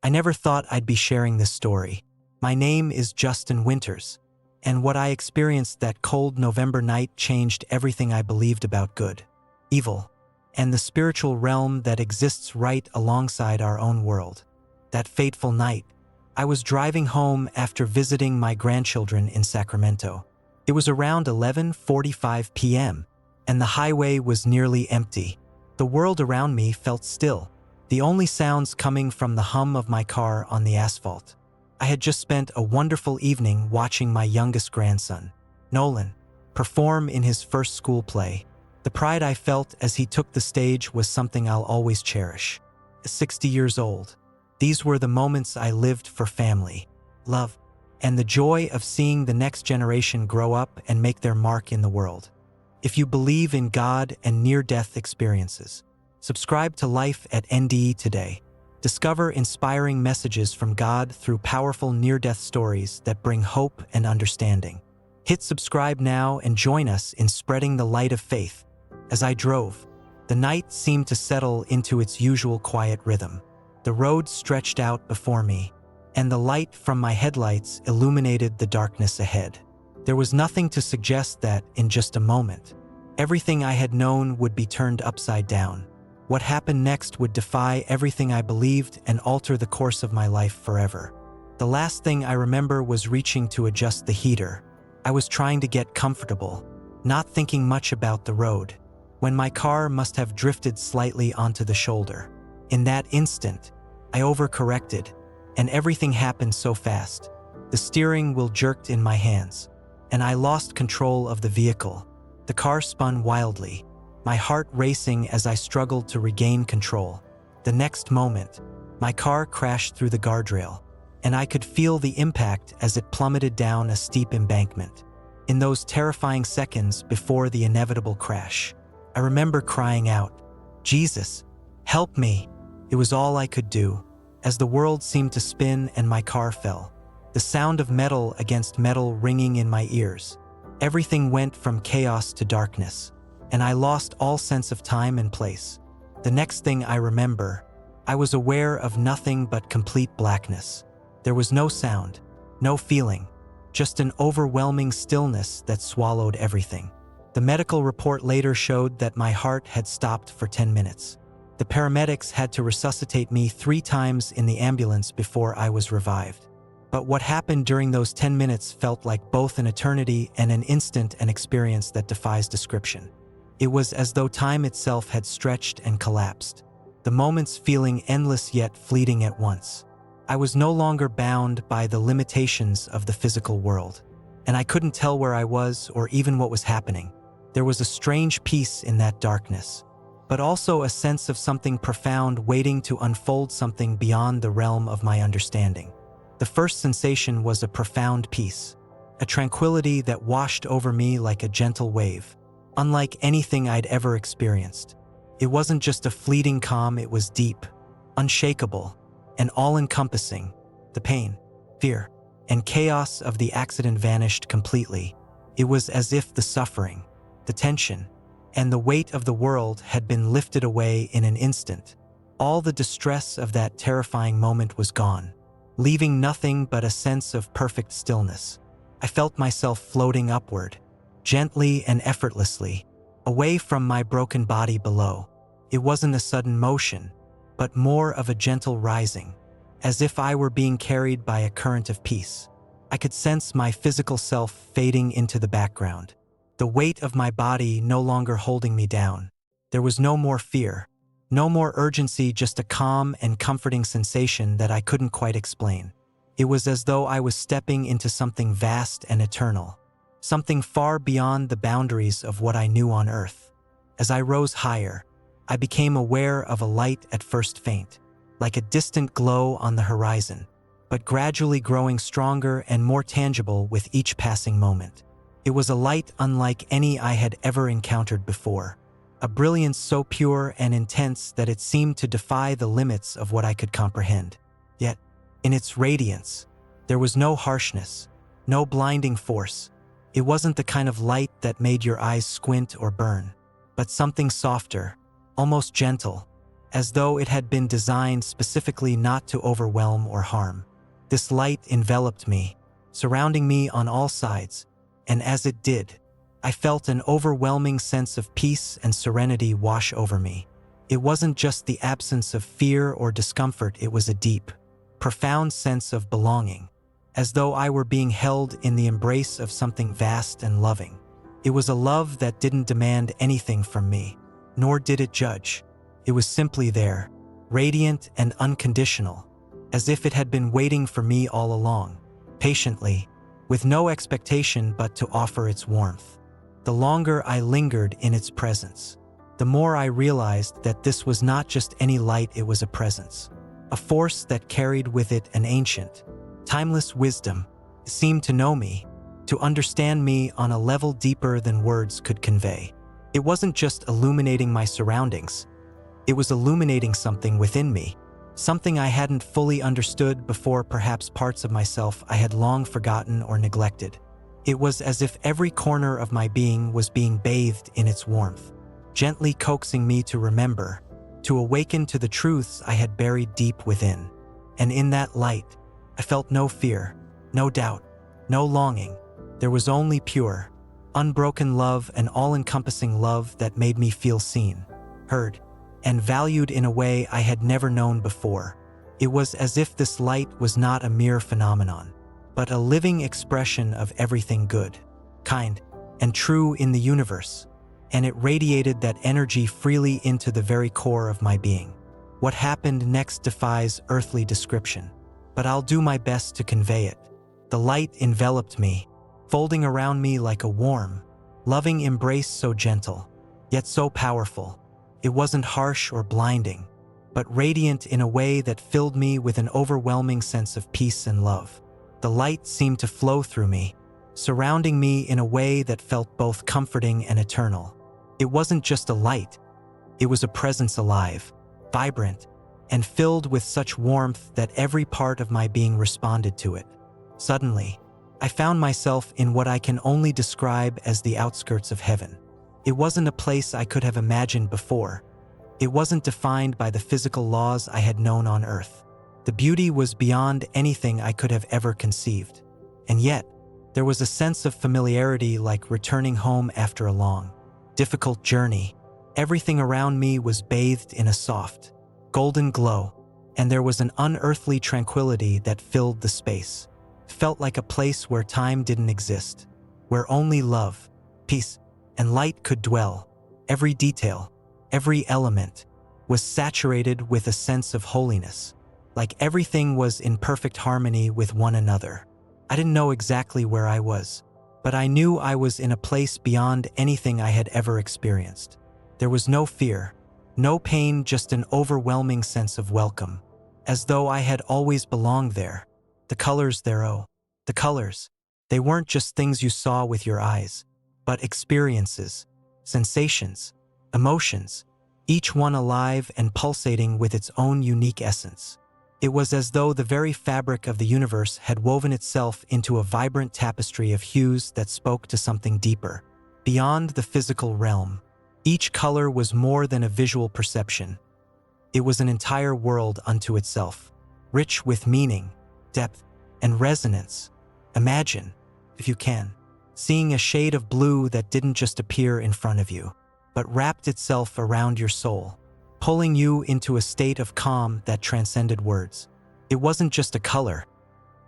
I never thought I'd be sharing this story. My name is Justin Winters, and what I experienced that cold November night changed everything I believed about good, evil, and the spiritual realm that exists right alongside our own world. That fateful night, I was driving home after visiting my grandchildren in Sacramento. It was around 11:45 p.m., and the highway was nearly empty. The world around me felt still, the only sounds coming from the hum of my car on the asphalt. I had just spent a wonderful evening watching my youngest grandson, Nolan, perform in his first school play. The pride I felt as he took the stage was something I'll always cherish. At 60 years old, these were the moments I lived for: family, love, and the joy of seeing the next generation grow up and make their mark in the world. If you believe in God and near-death experiences, subscribe to Life at NDE today. Discover inspiring messages from God through powerful near-death stories that bring hope and understanding. Hit subscribe now and join us in spreading the light of faith. As I drove, the night seemed to settle into its usual quiet rhythm. The road stretched out before me, and the light from my headlights illuminated the darkness ahead. There was nothing to suggest that, in just a moment, everything I had known would be turned upside down. What happened next would defy everything I believed and alter the course of my life forever. The last thing I remember was reaching to adjust the heater. I was trying to get comfortable, not thinking much about the road, when my car must have drifted slightly onto the shoulder. In that instant, I overcorrected, and everything happened so fast. The steering wheel jerked in my hands, and I lost control of the vehicle. The car spun wildly, my heart racing as I struggled to regain control. The next moment, my car crashed through the guardrail, and I could feel the impact as it plummeted down a steep embankment. In those terrifying seconds before the inevitable crash, I remember crying out, "Jesus, help me!" It was all I could do, as the world seemed to spin and my car fell, the sound of metal against metal ringing in my ears. Everything went from chaos to darkness, and I lost all sense of time and place. The next thing I remember, I was aware of nothing but complete blackness. There was no sound, no feeling, just an overwhelming stillness that swallowed everything. The medical report later showed that my heart had stopped for 10 minutes. The paramedics had to resuscitate me 3 times in the ambulance before I was revived. But what happened during those 10 minutes felt like both an eternity and an instant, an experience that defies description. It was as though time itself had stretched and collapsed, the moments feeling endless yet fleeting at once. I was no longer bound by the limitations of the physical world, and I couldn't tell where I was or even what was happening. There was a strange peace in that darkness, but also a sense of something profound waiting to unfold, something beyond the realm of my understanding. The first sensation was a profound peace, a tranquility that washed over me like a gentle wave, unlike anything I'd ever experienced. It wasn't just a fleeting calm, it was deep, unshakable, and all-encompassing. The pain, fear, and chaos of the accident vanished completely. It was as if the suffering, the tension, and the weight of the world had been lifted away in an instant. All the distress of that terrifying moment was gone, leaving nothing but a sense of perfect stillness. I felt myself floating upward, gently and effortlessly, away from my broken body below. It wasn't a sudden motion, but more of a gentle rising, as if I were being carried by a current of peace. I could sense my physical self fading into the background, the weight of my body no longer holding me down. There was no more fear, no more urgency, just a calm and comforting sensation that I couldn't quite explain. It was as though I was stepping into something vast and eternal, something far beyond the boundaries of what I knew on earth. As I rose higher, I became aware of a light, at first faint, like a distant glow on the horizon, but gradually growing stronger and more tangible with each passing moment. It was a light unlike any I had ever encountered before, a brilliance so pure and intense that it seemed to defy the limits of what I could comprehend. Yet, in its radiance, there was no harshness, no blinding force. It wasn't the kind of light that made your eyes squint or burn, but something softer, almost gentle, as though it had been designed specifically not to overwhelm or harm. This light enveloped me, surrounding me on all sides, and as it did, I felt an overwhelming sense of peace and serenity wash over me. It wasn't just the absence of fear or discomfort, it was a deep, profound sense of belonging, as though I were being held in the embrace of something vast and loving. It was a love that didn't demand anything from me, nor did it judge. It was simply there, radiant and unconditional, as if it had been waiting for me all along, patiently, with no expectation but to offer its warmth. The longer I lingered in its presence, the more I realized that this was not just any light, it was a presence, a force that carried with it an ancient, timeless wisdom. It seemed to know me, to understand me on a level deeper than words could convey. It wasn't just illuminating my surroundings, it was illuminating something within me, something I hadn't fully understood before, perhaps parts of myself I had long forgotten or neglected. It was as if every corner of my being was being bathed in its warmth, gently coaxing me to remember, to awaken to the truths I had buried deep within. And in that light, I felt no fear, no doubt, no longing. There was only pure, unbroken love, an all-encompassing love that made me feel seen, heard, and valued in a way I had never known before. It was as if this light was not a mere phenomenon, but a living expression of everything good, kind, and true in the universe, and it radiated that energy freely into the very core of my being. What happened next defies earthly description, but I'll do my best to convey it. The light enveloped me, folding around me like a warm, loving embrace, so gentle, yet so powerful. It wasn't harsh or blinding, but radiant in a way that filled me with an overwhelming sense of peace and love. The light seemed to flow through me, surrounding me in a way that felt both comforting and eternal. It wasn't just a light, it was a presence alive, vibrant, and filled with such warmth that every part of my being responded to it. Suddenly, I found myself in what I can only describe as the outskirts of heaven. It wasn't a place I could have imagined before. It wasn't defined by the physical laws I had known on earth. The beauty was beyond anything I could have ever conceived. And yet, there was a sense of familiarity, like returning home after a long, difficult journey. Everything around me was bathed in a soft, golden glow, and there was an unearthly tranquility that filled the space. It felt like a place where time didn't exist, where only love, peace, and light could dwell. Every detail, every element, was saturated with a sense of holiness, like everything was in perfect harmony with one another. I didn't know exactly where I was, but I knew I was in a place beyond anything I had ever experienced. There was no fear, no pain, just an overwhelming sense of welcome, as though I had always belonged there. The colors there, oh, the colors. They weren't just things you saw with your eyes, but experiences, sensations, emotions, each one alive and pulsating with its own unique essence. It was as though the very fabric of the universe had woven itself into a vibrant tapestry of hues that spoke to something deeper, beyond the physical realm. Each color was more than a visual perception. It was an entire world unto itself, rich with meaning, depth, and resonance. Imagine, if you can, seeing a shade of blue that didn't just appear in front of you, but wrapped itself around your soul, pulling you into a state of calm that transcended words. It wasn't just a color,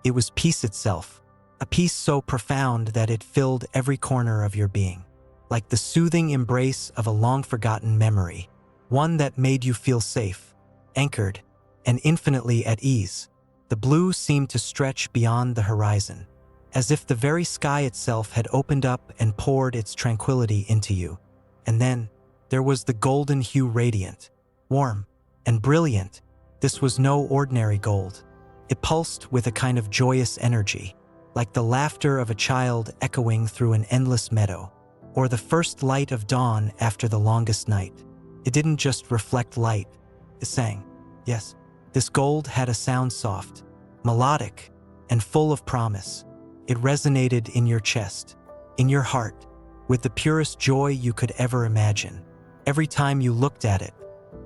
it was peace itself, a peace so profound that it filled every corner of your being, like the soothing embrace of a long-forgotten memory, one that made you feel safe, anchored, and infinitely at ease. The blue seemed to stretch beyond the horizon, as if the very sky itself had opened up and poured its tranquility into you. And then, there was the golden hue, radiant, warm, and brilliant. This was no ordinary gold. It pulsed with a kind of joyous energy, like the laughter of a child echoing through an endless meadow, or the first light of dawn after the longest night. It didn't just reflect light, it sang. Yes, this gold had a sound, soft, melodic, and full of promise. It resonated in your chest, in your heart, with the purest joy you could ever imagine. Every time you looked at it,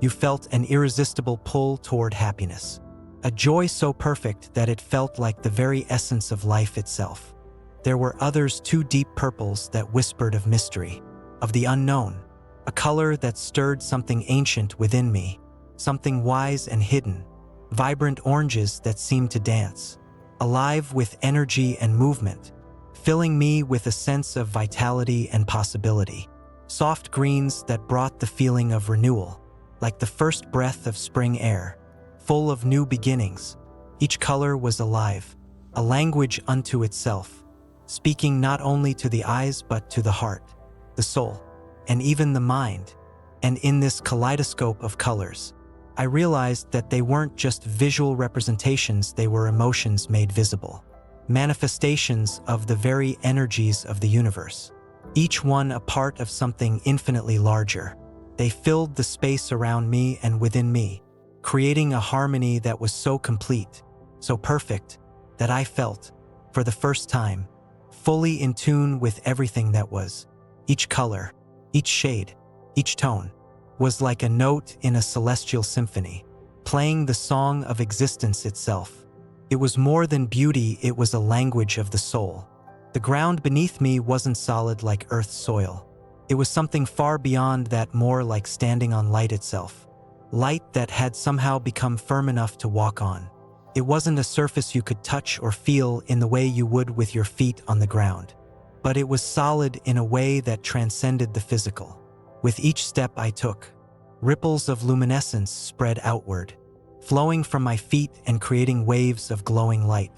You felt an irresistible pull toward happiness. A joy so perfect that it felt like the very essence of life itself. There were others, two deep purples that whispered of mystery, of the unknown, a color that stirred something ancient within me, something wise and hidden, vibrant oranges that seemed to dance, alive with energy and movement, filling me with a sense of vitality and possibility, soft greens that brought the feeling of renewal, like the first breath of spring air, full of new beginnings. Each color was alive, a language unto itself, speaking not only to the eyes but to the heart, the soul, and even the mind. And in this kaleidoscope of colors, I realized that they weren't just visual representations, they were emotions made visible, manifestations of the very energies of the universe, each one a part of something infinitely larger. They filled the space around me and within me, creating a harmony that was so complete, so perfect, that I felt, for the first time, fully in tune with everything that was. Each color, each shade, each tone, was like a note in a celestial symphony, playing the song of existence itself. It was more than beauty, it was a language of the soul. The ground beneath me wasn't solid like Earth's soil. It was something far beyond that, more like standing on light itself. Light that had somehow become firm enough to walk on. It wasn't a surface you could touch or feel in the way you would with your feet on the ground. But it was solid in a way that transcended the physical. With each step I took, ripples of luminescence spread outward, flowing from my feet and creating waves of glowing light.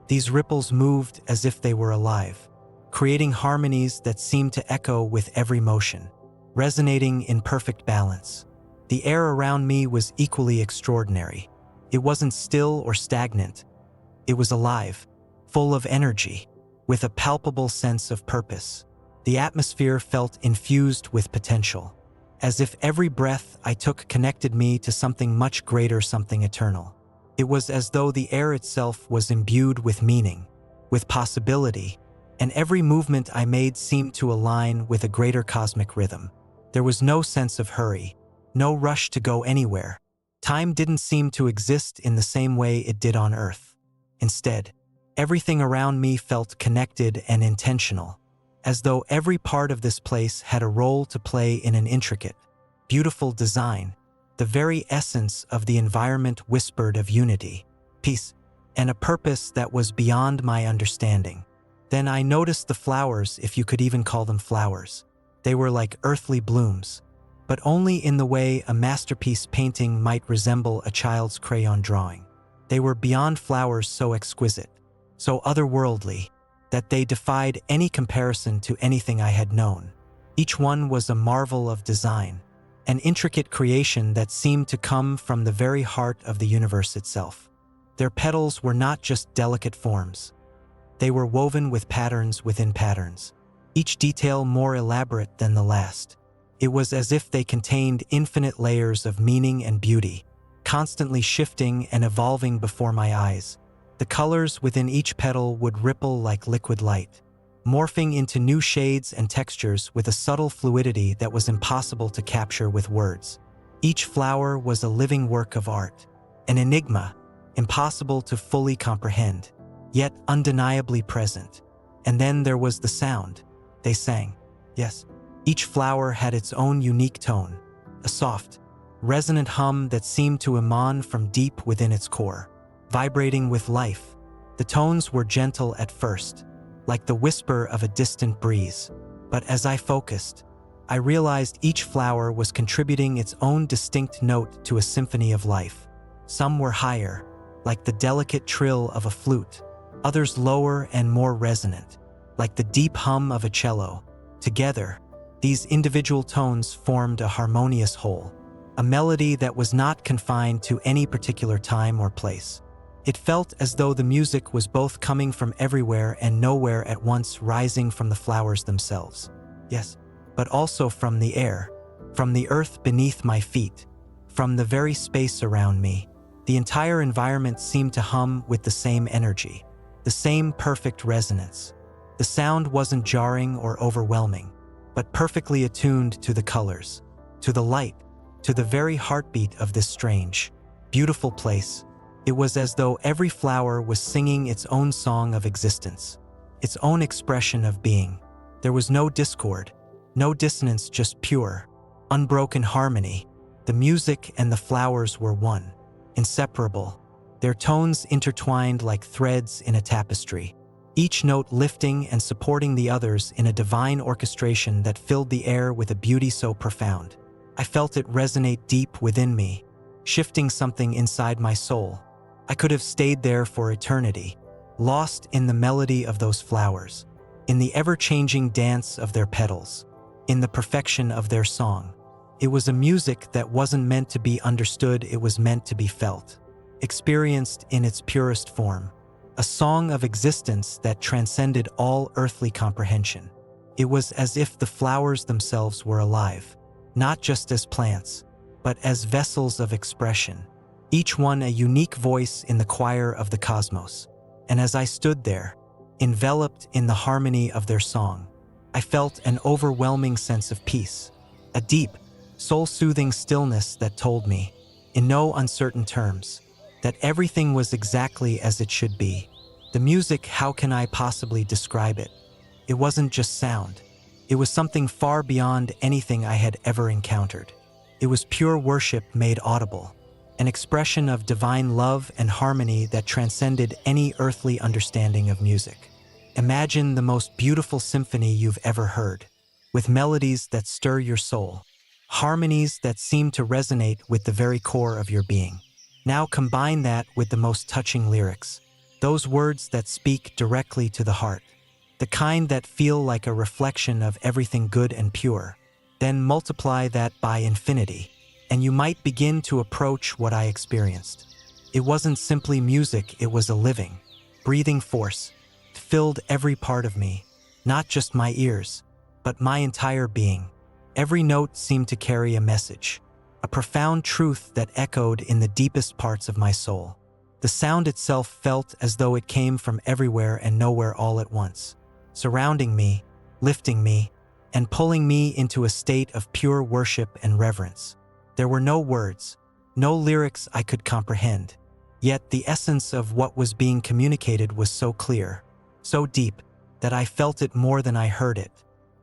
These ripples moved as if they were alive, creating harmonies that seemed to echo with every motion, resonating in perfect balance. The air around me was equally extraordinary. It wasn't still or stagnant. It was alive, full of energy, with a palpable sense of purpose. The atmosphere felt infused with potential, as if every breath I took connected me to something much greater, something eternal. It was as though the air itself was imbued with meaning, with possibility, and every movement I made seemed to align with a greater cosmic rhythm. There was no sense of hurry, no rush to go anywhere. Time didn't seem to exist in the same way it did on Earth. Instead, everything around me felt connected and intentional, as though every part of this place had a role to play in an intricate, beautiful design. The very essence of the environment whispered of unity, peace, and a purpose that was beyond my understanding. Then I noticed the flowers, if you could even call them flowers. They were like earthly blooms, but only in the way a masterpiece painting might resemble a child's crayon drawing. They were beyond flowers, so exquisite, so otherworldly, that they defied any comparison to anything I had known. Each one was a marvel of design, an intricate creation that seemed to come from the very heart of the universe itself. Their petals were not just delicate forms. They were woven with patterns within patterns, each detail more elaborate than the last. It was as if they contained infinite layers of meaning and beauty, constantly shifting and evolving before my eyes. The colors within each petal would ripple like liquid light, morphing into new shades and textures with a subtle fluidity that was impossible to capture with words. Each flower was a living work of art, an enigma, impossible to fully comprehend, yet undeniably present. And then there was the sound. They sang. Yes, each flower had its own unique tone, a soft, resonant hum that seemed to emanate from deep within its core, vibrating with life. The tones were gentle at first, like the whisper of a distant breeze. But as I focused, I realized each flower was contributing its own distinct note to a symphony of life. Some were higher, like the delicate trill of a flute, others lower and more resonant, like the deep hum of a cello. Together, these individual tones formed a harmonious whole, a melody that was not confined to any particular time or place. It felt as though the music was both coming from everywhere and nowhere at once, rising from the flowers themselves. Yes, but also from the air, from the earth beneath my feet, from the very space around me. The entire environment seemed to hum with the same energy, the same perfect resonance. The sound wasn't jarring or overwhelming, but perfectly attuned to the colors, to the light, to the very heartbeat of this strange, beautiful place. It was as though every flower was singing its own song of existence, its own expression of being. There was no discord, no dissonance, just pure, unbroken harmony. The music and the flowers were one, inseparable, their tones intertwined like threads in a tapestry, each note lifting and supporting the others in a divine orchestration that filled the air with a beauty so profound. I felt it resonate deep within me, shifting something inside my soul. I could have stayed there for eternity, lost in the melody of those flowers, in the ever-changing dance of their petals, in the perfection of their song. It was a music that wasn't meant to be understood, it was meant to be felt, experienced in its purest form, a song of existence that transcended all earthly comprehension. It was as if the flowers themselves were alive, not just as plants, but as vessels of expression, each one a unique voice in the choir of the cosmos. And as I stood there, enveloped in the harmony of their song, I felt an overwhelming sense of peace, a deep, soul-soothing stillness that told me, in no uncertain terms, that everything was exactly as it should be. The music, how can I possibly describe it? It wasn't just sound. It was something far beyond anything I had ever encountered. It was pure worship made audible, an expression of divine love and harmony that transcended any earthly understanding of music. Imagine the most beautiful symphony you've ever heard, with melodies that stir your soul, harmonies that seem to resonate with the very core of your being. Now combine that with the most touching lyrics, those words that speak directly to the heart, the kind that feel like a reflection of everything good and pure. Then multiply that by infinity, and you might begin to approach what I experienced. It wasn't simply music, it was a living, breathing force. It filled every part of me, not just my ears, but my entire being. Every note seemed to carry a message, a profound truth that echoed in the deepest parts of my soul. The sound itself felt as though it came from everywhere and nowhere all at once, surrounding me, lifting me, and pulling me into a state of pure worship and reverence. There were no words, no lyrics I could comprehend, yet the essence of what was being communicated was so clear, so deep, that I felt it more than I heard it.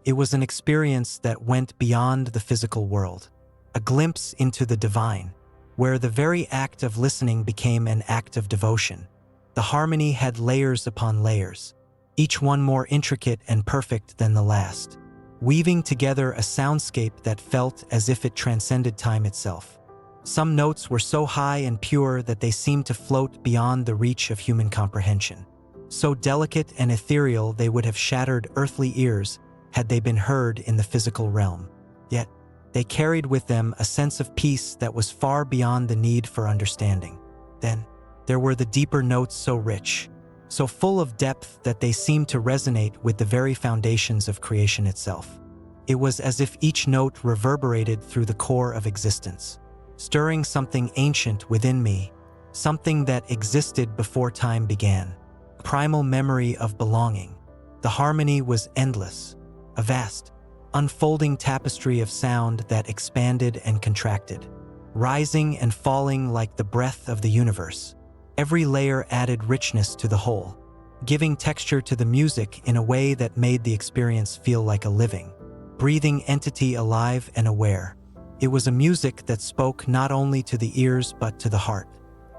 It was an experience that went beyond the physical world, a glimpse into the divine, where the very act of listening became an act of devotion. The harmony had layers upon layers, each one more intricate and perfect than the last, weaving together a soundscape that felt as if it transcended time itself. Some notes were so high and pure that they seemed to float beyond the reach of human comprehension, so delicate and ethereal they would have shattered earthly ears had they been heard in the physical realm. Yet, they carried with them a sense of peace that was far beyond the need for understanding. Then, there were the deeper notes, so rich, so full of depth that they seemed to resonate with the very foundations of creation itself. It was as if each note reverberated through the core of existence, stirring something ancient within me, something that existed before time began, a primal memory of belonging. The harmony was endless, a vast, unfolding tapestry of sound that expanded and contracted, rising and falling like the breath of the universe. Every layer added richness to the whole, giving texture to the music in a way that made the experience feel like a living, breathing entity, alive and aware. It was a music that spoke not only to the ears but to the heart,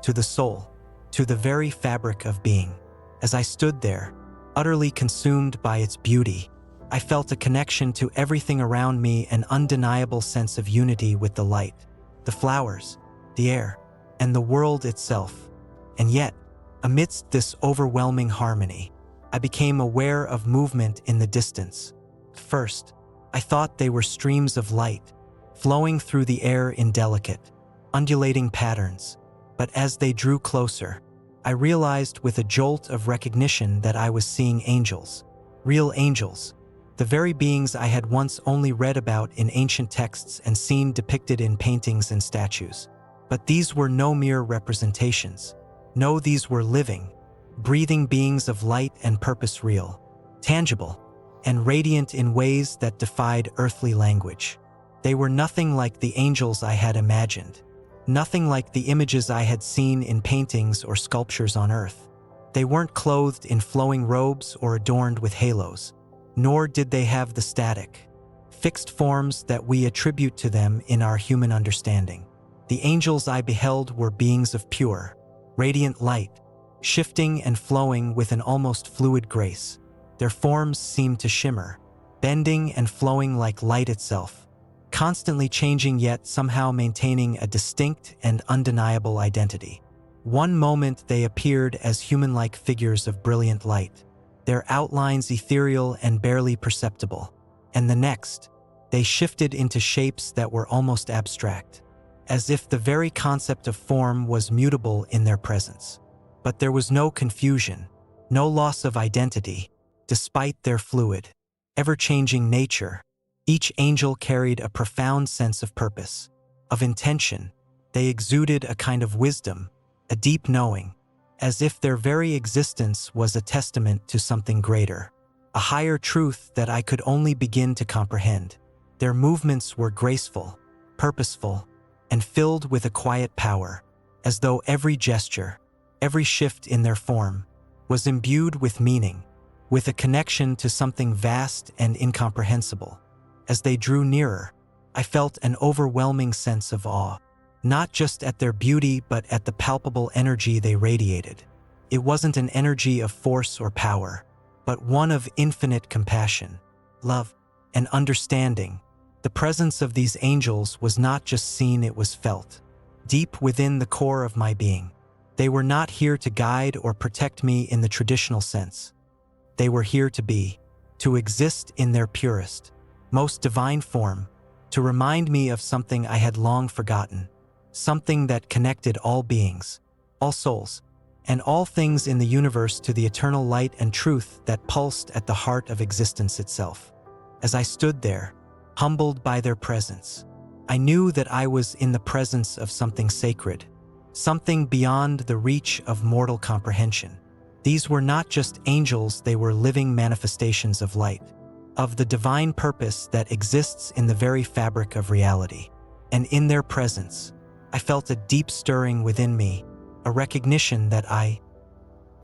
to the soul, to the very fabric of being. As I stood there, utterly consumed by its beauty, I felt a connection to everything around me, an undeniable sense of unity with the light, the flowers, the air, and the world itself. And yet, amidst this overwhelming harmony, I became aware of movement in the distance. First, I thought they were streams of light, flowing through the air in delicate, undulating patterns. But as they drew closer, I realized with a jolt of recognition that I was seeing angels, real angels, the very beings I had once only read about in ancient texts and seen depicted in paintings and statues. But these were no mere representations. No, these were living, breathing beings of light and purpose, real, tangible, and radiant in ways that defied earthly language. They were nothing like the angels I had imagined, nothing like the images I had seen in paintings or sculptures on earth. They weren't clothed in flowing robes or adorned with halos, nor did they have the static, fixed forms that we attribute to them in our human understanding. The angels I beheld were beings of pure, radiant light, shifting and flowing with an almost fluid grace. Their forms seemed to shimmer, bending and flowing like light itself, constantly changing yet somehow maintaining a distinct and undeniable identity. One moment they appeared as human-like figures of brilliant light, their outlines ethereal and barely perceptible, and the next, they shifted into shapes that were almost abstract, as if the very concept of form was mutable in their presence. But there was no confusion, no loss of identity, despite their fluid, ever-changing nature. Each angel carried a profound sense of purpose, of intention. They exuded a kind of wisdom, a deep knowing, as if their very existence was a testament to something greater, a higher truth that I could only begin to comprehend. Their movements were graceful, purposeful, and filled with a quiet power, as though every gesture, every shift in their form, was imbued with meaning, with a connection to something vast and incomprehensible. As they drew nearer, I felt an overwhelming sense of awe, not just at their beauty but at the palpable energy they radiated. It wasn't an energy of force or power, but one of infinite compassion, love, and understanding. The presence of these angels was not just seen, it was felt, deep within the core of my being. They were not here to guide or protect me in the traditional sense. They were here to exist in their purest, most divine form, to remind me of something I had long forgotten, something that connected all beings, all souls, and all things in the universe to the eternal light and truth that pulsed at the heart of existence itself. As I stood there, humbled by their presence, I knew that I was in the presence of something sacred, something beyond the reach of mortal comprehension. These were not just angels, they were living manifestations of light, of the divine purpose that exists in the very fabric of reality. And in their presence, I felt a deep stirring within me, a recognition that I,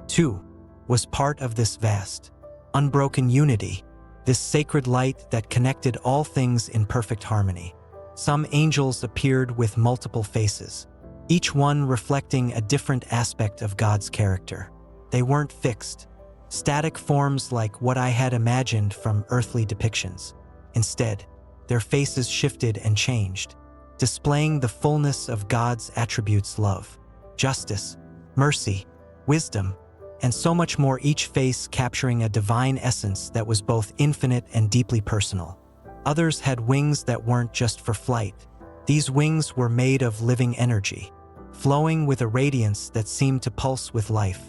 too, was part of this vast, unbroken unity, this sacred light that connected all things in perfect harmony. Some angels appeared with multiple faces, each one reflecting a different aspect of God's character. They weren't fixed, static forms like what I had imagined from earthly depictions. Instead, their faces shifted and changed, displaying the fullness of God's attributes: love, justice, mercy, wisdom, and so much more, each face capturing a divine essence that was both infinite and deeply personal. Others had wings that weren't just for flight. These wings were made of living energy, flowing with a radiance that seemed to pulse with life.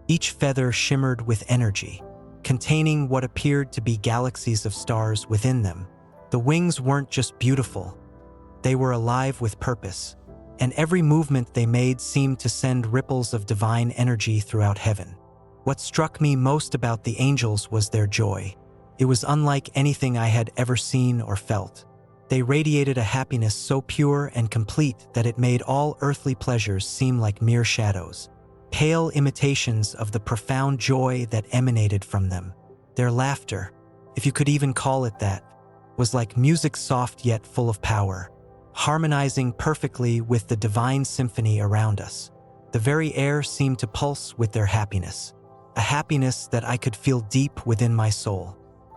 Each feather shimmered with energy, containing what appeared to be galaxies of stars within them. The wings weren't just beautiful, they were alive with purpose, and every movement they made seemed to send ripples of divine energy throughout heaven. What struck me most about the angels was their joy. It was unlike anything I had ever seen or felt. They radiated a happiness so pure and complete that it made all earthly pleasures seem like mere shadows, pale imitations of the profound joy that emanated from them. Their laughter, if you could even call it that, was like music, soft yet full of power, harmonizing perfectly with the divine symphony around us. The very air seemed to pulse with their happiness, a happiness that I could feel deep within my soul.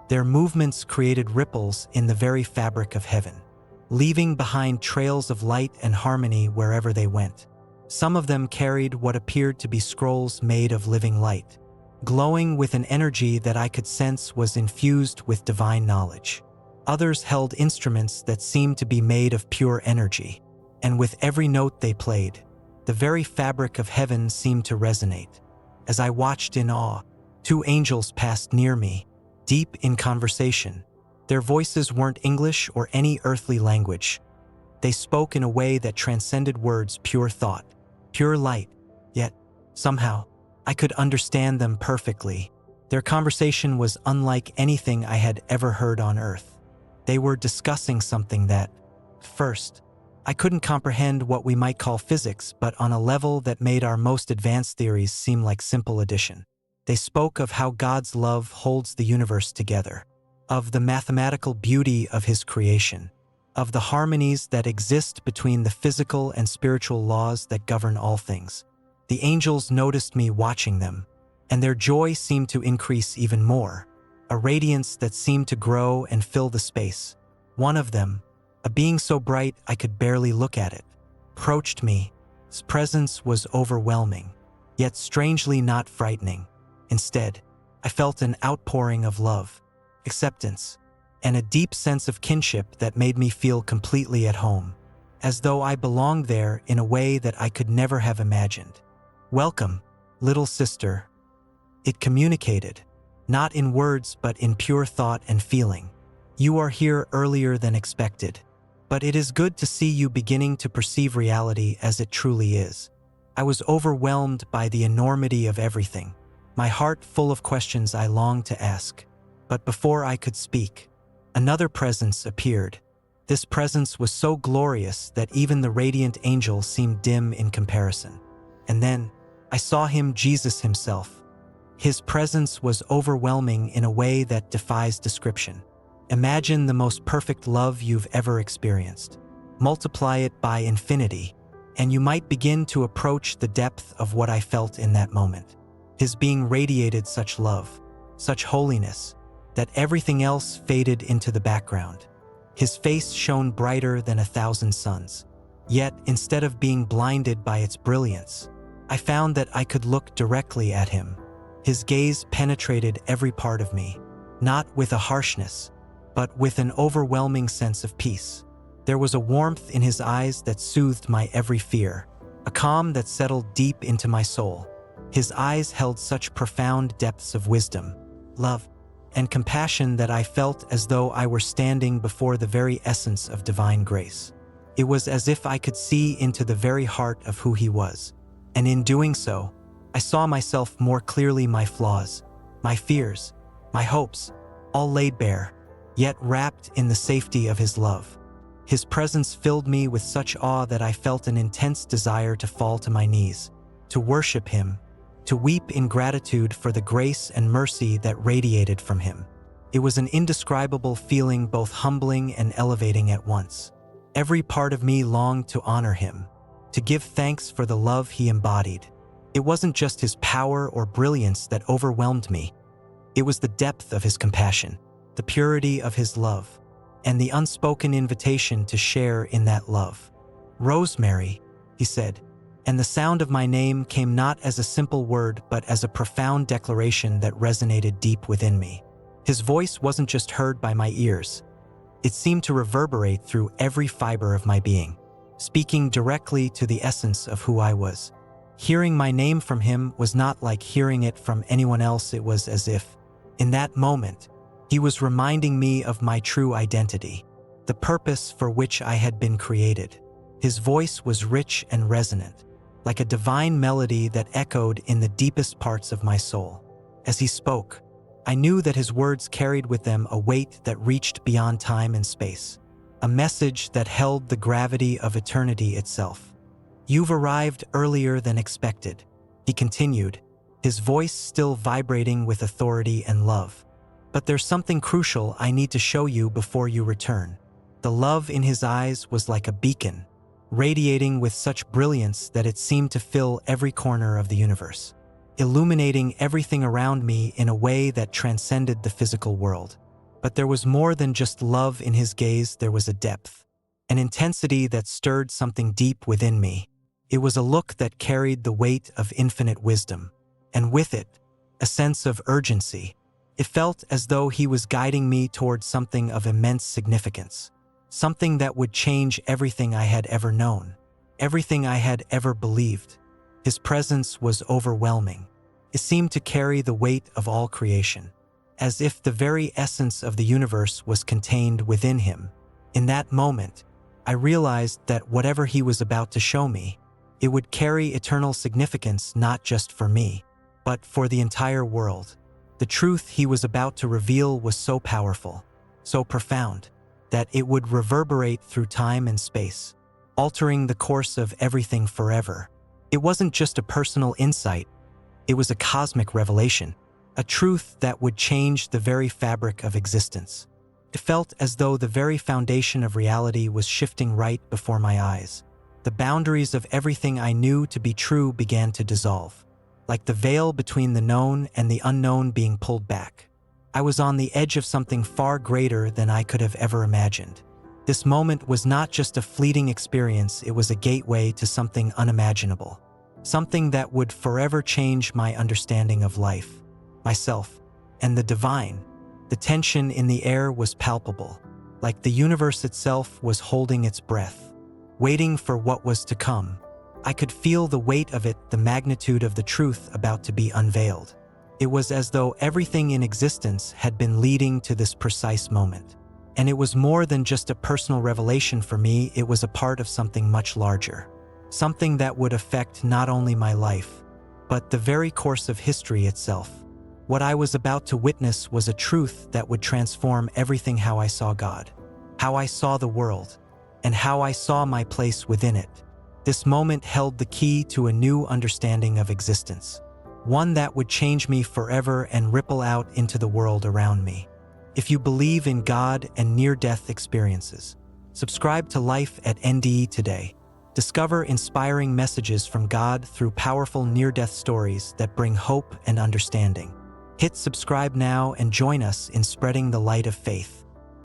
Their movements created ripples in the very fabric of heaven, leaving behind trails of light and harmony wherever they went. Some of them carried what appeared to be scrolls made of living light, glowing with an energy that I could sense was infused with divine knowledge. Others held instruments that seemed to be made of pure energy, and with every note they played, the very fabric of heaven seemed to resonate. As I watched in awe, two angels passed near me, deep in conversation. Their voices weren't English or any earthly language. They spoke in a way that transcended words: pure thought, pure light, yet, somehow, I could understand them perfectly. Their conversation was unlike anything I had ever heard on earth. They were discussing something that, First, I couldn't comprehend what we might call physics, but on a level that made our most advanced theories seem like simple addition. They spoke of how God's love holds the universe together, of the mathematical beauty of His creation, of the harmonies that exist between the physical and spiritual laws that govern all things. The angels noticed me watching them, and their joy seemed to increase even more, a radiance that seemed to grow and fill the space. One of them, a being so bright I could barely look at it, approached me. His presence was overwhelming, yet strangely not frightening. Instead, I felt an outpouring of love, acceptance, and a deep sense of kinship that made me feel completely at home, as though I belonged there in a way that I could never have imagined. "Welcome, little sister," it communicated, not in words but in pure thought and feeling. "You are here earlier than expected, but it is good to see you beginning to perceive reality as it truly is." I was overwhelmed by the enormity of everything, my heart full of questions I longed to ask. But before I could speak, another presence appeared. This presence was so glorious that even the radiant angel seemed dim in comparison. And then, I saw him, Jesus himself. His presence was overwhelming in a way that defies description. Imagine the most perfect love you've ever experienced. Multiply it by infinity, and you might begin to approach the depth of what I felt in that moment. His being radiated such love, such holiness, that everything else faded into the background. His face shone brighter than 1,000 suns. Yet, instead of being blinded by its brilliance, I found that I could look directly at him. His gaze penetrated every part of me, not with a harshness, but with an overwhelming sense of peace. There was a warmth in his eyes that soothed my every fear, a calm that settled deep into my soul. His eyes held such profound depths of wisdom, love, and compassion that I felt as though I were standing before the very essence of divine grace. It was as if I could see into the very heart of who he was, and in doing so, I saw myself more clearly, my flaws, my fears, my hopes, all laid bare, yet wrapped in the safety of his love. His presence filled me with such awe that I felt an intense desire to fall to my knees, to worship him, to weep in gratitude for the grace and mercy that radiated from him. It was an indescribable feeling, both humbling and elevating at once. Every part of me longed to honor him, to give thanks for the love he embodied. It wasn't just his power or brilliance that overwhelmed me. It was the depth of his compassion, the purity of his love, and the unspoken invitation to share in that love. "Rosemary," he said, and the sound of my name came not as a simple word but as a profound declaration that resonated deep within me. His voice wasn't just heard by my ears. It seemed to reverberate through every fiber of my being, speaking directly to the essence of who I was. Hearing my name from him was not like hearing it from anyone else. It was as if, in that moment, he was reminding me of my true identity, the purpose for which I had been created. His voice was rich and resonant, like a divine melody that echoed in the deepest parts of my soul. As he spoke, I knew that his words carried with them a weight that reached beyond time and space, a message that held the gravity of eternity itself. "You've arrived earlier than expected," he continued, his voice still vibrating with authority and love. "But there's something crucial I need to show you before you return." The love in his eyes was like a beacon, radiating with such brilliance that it seemed to fill every corner of the universe, illuminating everything around me in a way that transcended the physical world. But there was more than just love in his gaze. There was a depth, an intensity that stirred something deep within me. It was a look that carried the weight of infinite wisdom, and with it, a sense of urgency. It felt as though he was guiding me towards something of immense significance, something that would change everything I had ever known, everything I had ever believed. His presence was overwhelming. It seemed to carry the weight of all creation, as if the very essence of the universe was contained within him. In that moment, I realized that whatever he was about to show me, it would carry eternal significance not just for me, but for the entire world. The truth he was about to reveal was so powerful, so profound, that it would reverberate through time and space, altering the course of everything forever. It wasn't just a personal insight, it was a cosmic revelation, a truth that would change the very fabric of existence. It felt as though the very foundation of reality was shifting right before my eyes. The boundaries of everything I knew to be true began to dissolve, like the veil between the known and the unknown being pulled back. I was on the edge of something far greater than I could have ever imagined. This moment was not just a fleeting experience, it was a gateway to something unimaginable. Something that would forever change my understanding of life, myself, and the divine. The tension in the air was palpable, like the universe itself was holding its breath, waiting for what was to come. I could feel the weight of it, the magnitude of the truth about to be unveiled. It was as though everything in existence had been leading to this precise moment. And it was more than just a personal revelation for me, it was a part of something much larger. Something that would affect not only my life, but the very course of history itself. What I was about to witness was a truth that would transform everything: how I saw God, how I saw the world, and how I saw my place within it. This moment held the key to a new understanding of existence, one that would change me forever and ripple out into the world around me. If you believe in God and near-death experiences, subscribe to Life at NDE today. Discover inspiring messages from God through powerful near-death stories that bring hope and understanding. Hit subscribe now and join us in spreading the light of faith.